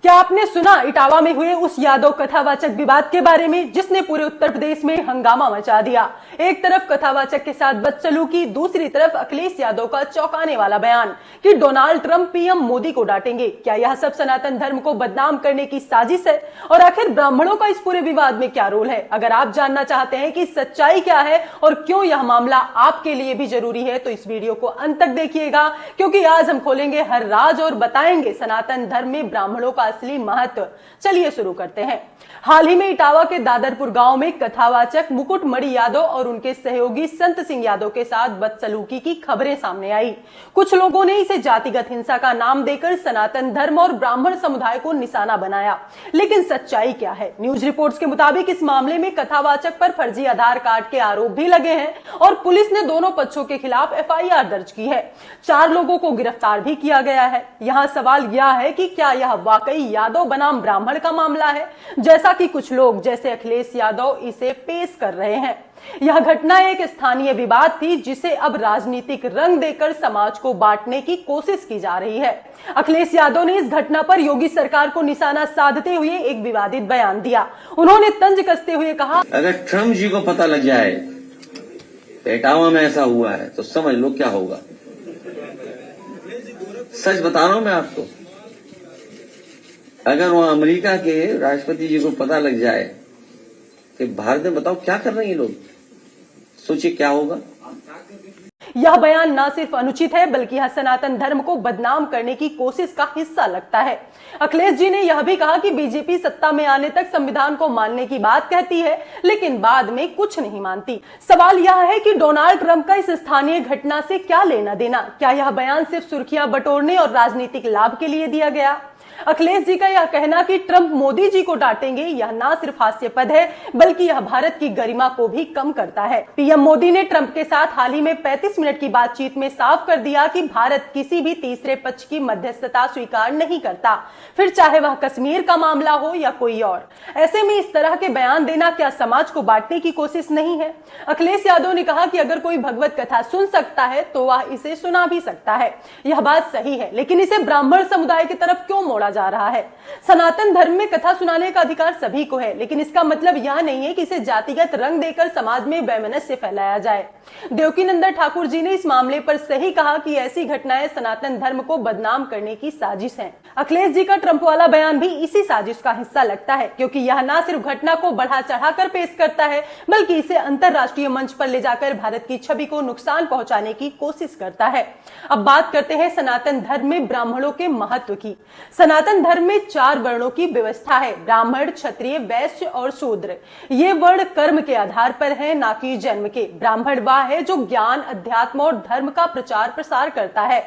क्या आपने सुना इटावा में हुए उस यादव कथावाचक विवाद के बारे में जिसने पूरे उत्तर प्रदेश में हंगामा मचा दिया। एक तरफ कथावाचक के साथ बदसलूकी, दूसरी तरफ अखिलेश यादव का चौंकाने वाला बयान कि डोनाल्ड ट्रंप पीएम मोदी को डांटेंगे। क्या यह सब सनातन धर्म को बदनाम करने की साजिश है? और आखिर ब्राह्मणों का इस पूरे विवाद में क्या रोल है? अगर आप जानना चाहते हैं कि सच्चाई क्या है और क्यों यह मामला आपके लिए भी जरूरी है तो इस वीडियो को अंत तक देखिएगा, क्योंकि आज हम खोलेंगे हर राज और बताएंगे सनातन धर्म में ब्राह्मणों का असली महत्व। चलिए शुरू करते हैं। हाल ही में इटावा के दादरपुर गांव में कथावाचक मुकुट मणि यादव और उनके सहयोगी संत सिंह यादव के साथ बदसलूकी की खबरें सामने आई। कुछ लोगों ने इसे जातिगत हिंसा का नाम देकर सनातन धर्म और ब्राह्मण समुदाय को निशाना बनाया, लेकिन सच्चाई क्या है? न्यूज रिपोर्ट्स के मुताबिक इस मामले में कथावाचक पर फर्जी आधार कार्ड के आरोप भी लगे हैं और पुलिस ने दोनों पक्षों के खिलाफ एफआईआर दर्ज की है। 4 लोगों को गिरफ्तार भी किया गया है। यहाँ सवाल यह है कि क्या यह वाकई यादव बनाम ब्राह्मण का मामला है, जैसा कि कुछ लोग जैसे अखिलेश यादव इसे पेश कर रहे हैं। यह घटना एक स्थानीय विवाद थी जिसे अब राजनीतिक रंग देकर समाज को बांटने की कोशिश की जा रही है। अखिलेश यादव ने इस घटना पर योगी सरकार को निशाना साधते हुए एक विवादित बयान दिया। उन्होंने तंज कसते हुए कहा, अगर ट्रंप जी को पता लग जाए इटावा में ऐसा हुआ है तो समझ लो क्या होगा। सच बता रहा हूं मैं आपको। अगर वहां अमेरिका के राष्ट्रपति जी को पता लग जाए कि भारत में, बताओ क्या कर रहे हैं ये लोग, सोचिए क्या होगा। यह बयान न सिर्फ अनुचित है बल्कि यह सनातन धर्म को बदनाम करने की कोशिश का हिस्सा लगता है। अखिलेश जी ने यह भी कहा कि बीजेपी सत्ता में आने तक संविधान को मानने की बात कहती है, लेकिन बाद में कुछ नहीं मानती। सवाल यह है कि डोनाल्ड ट्रंप का इस स्थानीय घटना से क्या लेना देना? क्या यह बयान सिर्फ सुर्खियां बटोरने और राजनीतिक लाभ के लिए दिया गया? अखिलेश जी का यह कहना कि ट्रंप मोदी जी को डांटेंगे, यह न सिर्फ हास्यास्पद है बल्कि यह भारत की गरिमा को भी कम करता है। पीएम मोदी ने ट्रंप के साथ हाल ही में 35 मिनट की बातचीत में साफ कर दिया कि भारत किसी भी तीसरे पक्ष की मध्यस्थता स्वीकार नहीं करता, फिर चाहे वह कश्मीर का मामला हो या कोई और। ऐसे में इस तरह के बयान देना क्या समाज को बांटने की कोशिश नहीं है? अखिलेश यादव ने कहा कि अगर कोई भगवत कथा सुन सकता है तो वह इसे सुना भी सकता है। यह बात सही है, लेकिन इसे ब्राह्मण समुदाय की तरफ क्यों मोड़ा जा रहा है? सनातन धर्म में कथा सुनाने का अधिकार सभी को है, लेकिन इसका मतलब यह नहीं है कि इसे जातिगत रंग देकर समाज में वैमनस्य फैलाया जाए। देवकीनंदन ठाकुर जी ने इस मामले पर सही कहा कि ऐसी घटनाएं सनातन धर्म को बदनाम करने की साजिश हैं। अखिलेश जी का ट्रंप वाला बयान भी इसी साजिश का हिस्सा लगता है, क्योंकि यह न सिर्फ घटना को बढ़ा चढ़ाकर पेश करता है बल्कि इसे अंतरराष्ट्रीय मंच पर ले जाकर भारत की छवि को नुकसान पहुंचाने की कोशिश करता है। अब बात करते हैं सनातन धर्म में ब्राह्मणों के महत्व की। सनातन धर्म में 4 वर्णों की व्यवस्था है, ब्राह्मण, क्षत्रिय, वैश्य और शूद्र। ये वर्ण कर्म के आधार पर है, ना कि जन्म के। ब्राह्मण वह है जो ज्ञान, अध्यात्म और धर्म का प्रचार प्रसार करता है।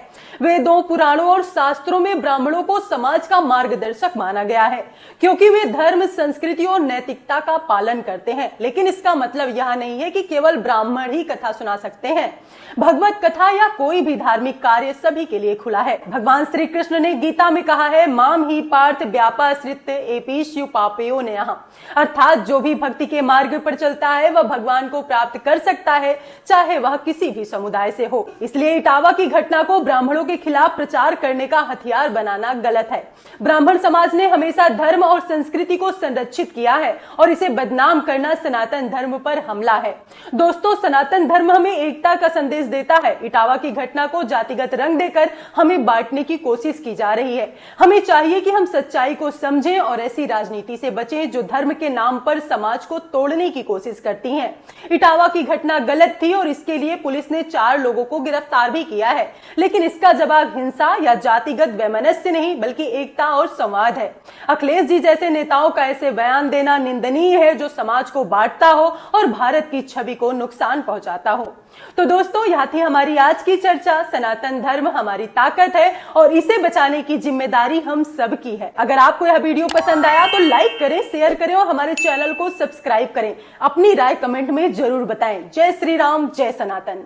वेदों, पुराणों और शास्त्रों में ब्राह्मणों को समाज का मार्गदर्शक माना गया है, क्योंकि वे धर्म, संस्कृति और नैतिकता का पालन करते हैं। लेकिन इसका मतलब यह नहीं है कि केवल ब्राह्मण ही कथा सुना सकते हैं। भगवत कथा या कोई भी धार्मिक कार्य सभी के लिए खुला है। भगवान श्री कृष्ण ने गीता में कहा है, माम ही पार्थ व्यापाश्रित एपीष्यु पापयो ने, अर्थात जो भी भक्ति के मार्ग पर चलता है वह भगवान को प्राप्त कर सकता है, चाहे वह किसी भी समुदाय से हो। इसलिए इटावा की घटना को ब्राह्मणों के खिलाफ प्रचार करने का हथियार बनाना गलत है। ब्राह्मण समाज ने हमेशा धर्म और संस्कृति को संरक्षित किया है और इसे बदनाम करना सनातन धर्म पर हमला है। दोस्तों, सनातन धर्म हमें एकता का संदेश देता है। इटावा की घटना को जातिगत रंग देकर हमें बांटने की कोशिश की जा रही है। हमें चाहिए कि हम सच्चाई को समझें और ऐसी राजनीति से बचें जो धर्म के नाम पर समाज को तोड़ने की कोशिश करती है। इटावा की घटना गलत थी और इसके लिए पुलिस ने 4 लोगों को गिरफ्तार भी किया है, लेकिन इसका जवाब हिंसा या जातिगत वैमनस्य नहीं बल्कि एकता और संवाद है। अखिलेश जी जैसे नेताओं का ऐसे बयान देना निंदनीय है जो समाज को बांटता हो और भारत की छवि को नुकसान पहुंचाता हो। तो दोस्तों, यह थी हमारी आज की चर्चा। सनातन धर्म हमारी ताकत है और इसे बचाने की जिम्मेदारी हम सब की है। अगर आपको यह वीडियो पसंद आया तो लाइक करें, शेयर करें और हमारे चैनल को सब्सक्राइब करें। अपनी राय कमेंट में जरूर बताएं। जय श्री राम, जय सनातन।